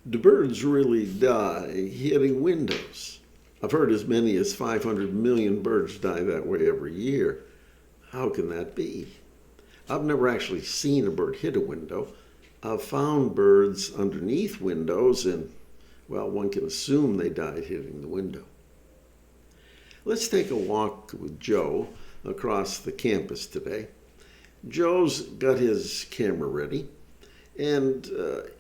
Do birds really die hitting windows? I've heard as many as 500 million birds die that way every year. How can that be? I've never actually seen a bird hit a window. I've found birds underneath windows, and, well, one can assume they died hitting the window. Let's take a walk with Joe across the campus today. Joe's got his camera ready. And,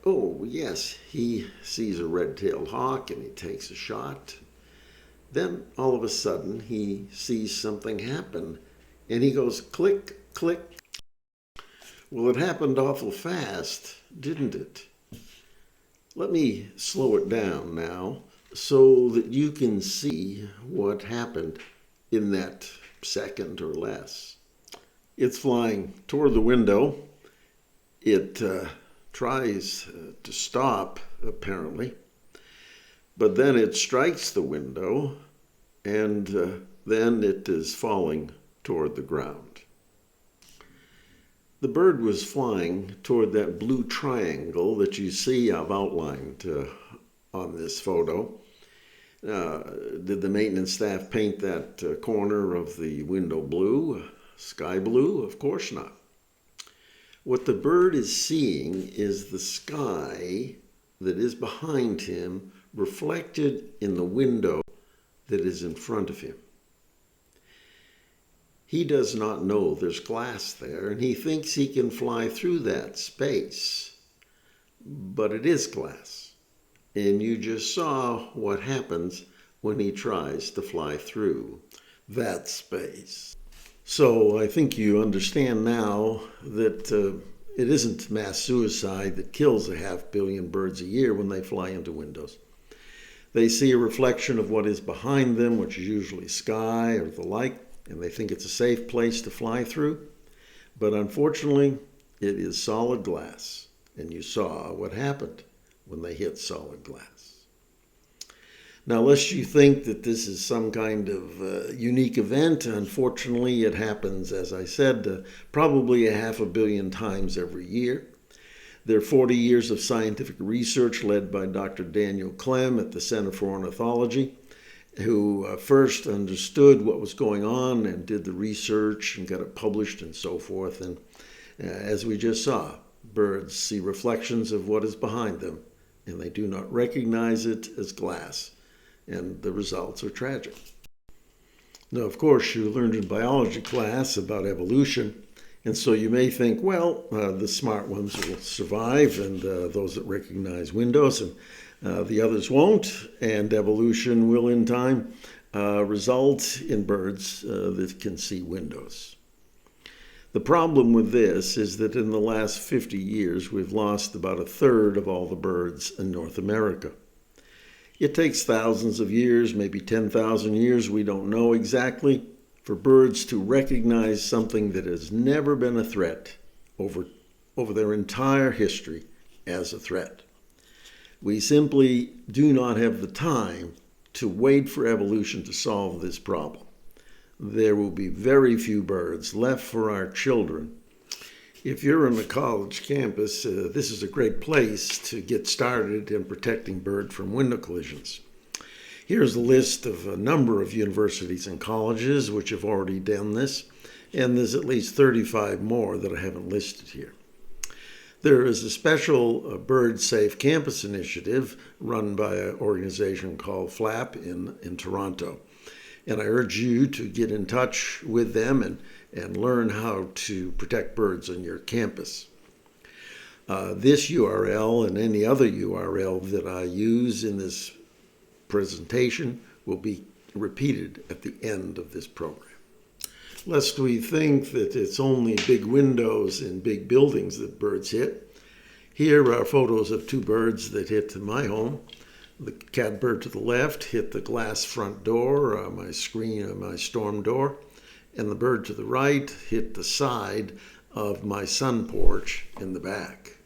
oh, yes, he sees a red-tailed hawk and he takes a shot. Then, all of a sudden, he sees something happen and he goes click, click. Well, it happened awful fast, didn't it? Let me slow it down now so that you can see what happened in that second or less. It's flying toward the window. It tries to stop, apparently, but then it strikes the window, and then it is falling toward the ground. The bird was flying toward that blue triangle that you see I've outlined on this photo. Did the maintenance staff paint that corner of the window blue, sky blue? Of course not. What the bird is seeing is the sky that is behind him reflected in the window that is in front of him. He does not know there's glass there, and he thinks he can fly through that space. But it is glass, and you just saw what happens when he tries to fly through that space. So I think you understand now that it isn't mass suicide that kills 500 million birds a year when they fly into windows. They see a reflection of what is behind them, which is usually sky or the like, and they think it's a safe place to fly through. But unfortunately, it is solid glass, and you saw what happened when they hit solid glass. Now, lest you think that this is some kind of unique event, unfortunately, it happens, as I said, probably 500 million times every year. There are 40 years of scientific research led by Dr. Daniel Clem at the Center for Ornithology, who first understood what was going on and did the research and got it published and so forth. And as we just saw, birds see reflections of what is behind them, and they do not recognize it as glass. And the results are tragic. Now, of course, you learned in biology class about evolution, and so you may think, well, the smart ones will survive, and those that recognize windows, and the others won't, and evolution will, in time, result in birds that can see windows. The problem with this is that in the last 50 years, we've lost about a third of all the birds in North America. It takes thousands of years, maybe 10,000 years, we don't know exactly, for birds to recognize something that has never been a threat over their entire history as a threat. We simply do not have the time to wait for evolution to solve this problem. There will be very few birds left for our children. If you're on a college campus, this is a great place to get started in protecting birds from window collisions. Here's a list of a number of universities and colleges which have already done this, and there's at least 35 more that I haven't listed here. There is a special Bird Safe Campus initiative run by an organization called FLAP in Toronto. And I urge you to get in touch with them and learn how to protect birds on your campus. This URL and any other URL that I use in this presentation will be repeated at the end of this program. Lest we think that it's only big windows in big buildings that birds hit, here are photos of two birds that hit my home. The catbird to the left hit the glass front door, my storm door, and the bird to the right hit the side of my sun porch in the back.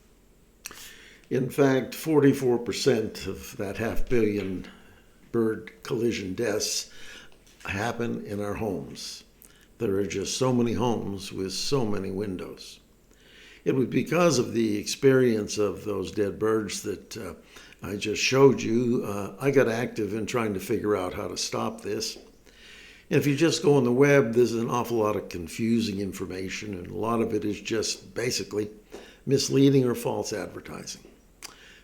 In fact, 44% of that 500 million bird collision deaths happen in our homes. There are just so many homes with so many windows. It was because of the experience of those dead birds that I just showed you. I got active in trying to figure out how to stop this. And if you just go on the web, there's an awful lot of confusing information, and a lot of it is just basically misleading or false advertising.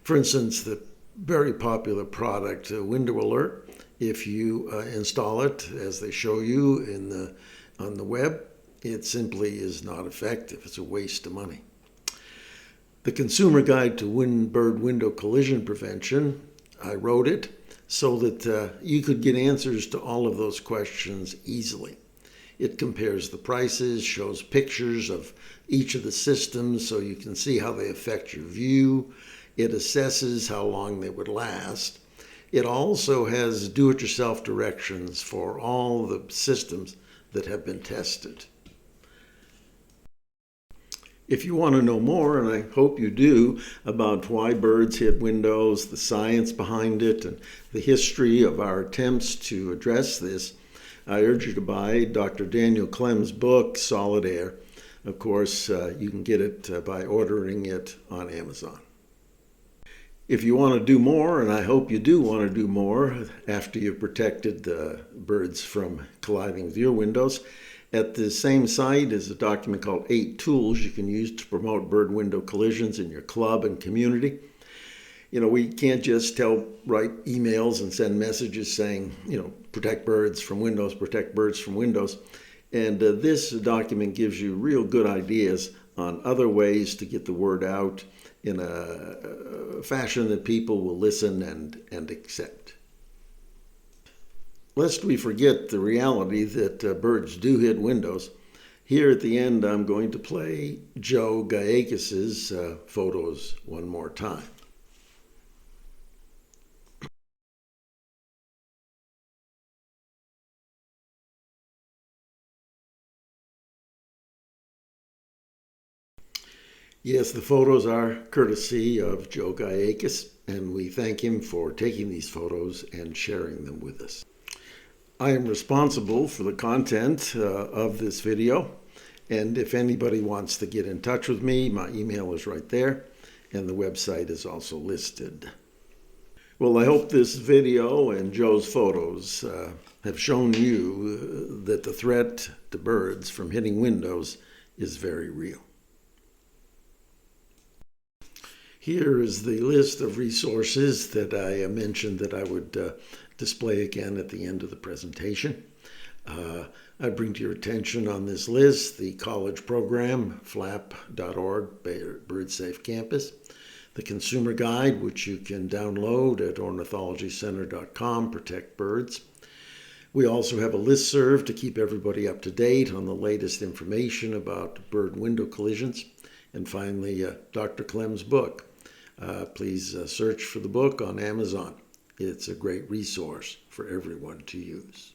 For instance, the very popular product, Window Alert, if you install it as they show you on the web, it simply is not effective. It's a waste of money. The Consumer Guide to Bird Window Collision Prevention, I wrote it so that you could get answers to all of those questions easily. It compares the prices, shows pictures of each of the systems so you can see how they affect your view. It assesses how long they would last. It also has do-it-yourself directions for all the systems that have been tested. If you want to know more, and I hope you do, about why birds hit windows, the science behind it, and the history of our attempts to address this, I urge you to buy Dr. Daniel Clem's book, Solid Air. Of course, you can get it by ordering it on Amazon. If you want to do more, and I hope you do want to do more after you've protected the birds from colliding with your windows, at the same site is a document called 8 Tools you can use to promote bird window collisions in your club and community. You know, we can't just write emails and send messages saying, protect birds from windows, protect birds from windows. And this document gives you real good ideas on other ways to get the word out in a fashion that people will listen and accept. Lest we forget the reality that birds do hit windows, here at the end I'm going to play Joe Gyekis' photos one more time. Yes, the photos are courtesy of Joe Gyekis, and we thank him for taking these photos and sharing them with us. I am responsible for the content of this video, and if anybody wants to get in touch with me, my email is right there, and the website is also listed. Well, I hope this video and Joe's photos have shown you that the threat to birds from hitting windows is very real. Here is the list of resources that I mentioned that I would display again at the end of the presentation. I bring to your attention on this list the college program, flap.org, Bird Safe Campus, the consumer guide, which you can download at ornithologycenter.com, Protect Birds. We also have a listserv to keep everybody up to date on the latest information about bird window collisions. And finally, Dr. Clem's book. Please search for the book on Amazon. It's a great resource for everyone to use.